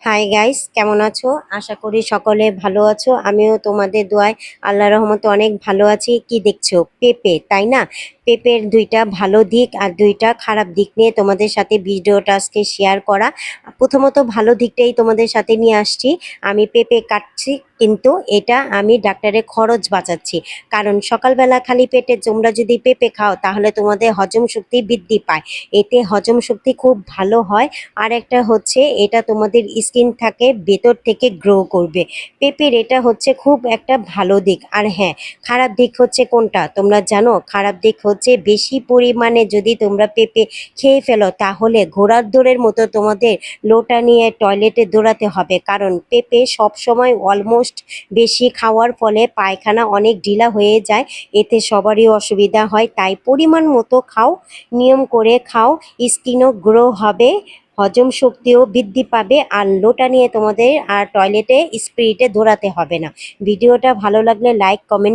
Hi guys, কেমন আছো? আশা করি সকলে ভালো আছো। আমিও তোমাদের দোয়ায় আল্লাহর রহমতে অনেক ভালো আছি। কি দেখছো? পেঁপে, তাই না? পেঁপের দুইটা ভালো দিক আর দুইটা খারাপ দিক নিয়ে তোমাদের সাথে ভিডিওটা আজকে শেয়ার করা। প্রথমত ভালো দিকটাই তোমাদের সাথে নিয়ে আসছি। আমি পেঁপে কাটছি, কিন্তু এটা আমি ডাক্তারের খরচ বাঁচাচ্ছি। কারণ সকালবেলা খালি পেটে তোমরা যদি পেঁপে খাও তাহলে তোমাদের হজম শক্তি বৃদ্ধি পায়। এতে হজম শক্তি খুব ভালো হয়। আর একটা হচ্ছে এটা তোমাদের স্কিন থাকে ভেতর থেকে গ্রো করবে। পেঁপের এটা হচ্ছে খুব একটা ভালো দিক। আর হ্যাঁ, খারাপ দিক হচ্ছে কোনটা তোমরা জানো? খারাপ দিক হচ্ছে বেশি পরিমাণে যদি তোমরা পেঁপে খেয়ে ফেলো তাহলে ঘোড়ার দৌড়ের মতো তোমাদের লোটা নিয়ে টয়লেটে দৌড়াতে হবে। কারণ পেঁপে সবসময় অলমোস্ট বেশি খাওয়ার ফলে পায়খানা অনেক ঢিলা হয়ে যায়। এতে সবারই অসুবিধা হয়। তাই পরিমাণ মতো খাও, নিয়ম করে খাও, স্কিনও গ্রো হবে, হজম শক্তিও বৃদ্ধি পাবে। আর লোটা নিয়ে তোমাদের আর টয়লেটে স্পিরিটে দৌড়াতে হবে না। ভিডিওটা ভালো লাগলে লাইক কমেন্ট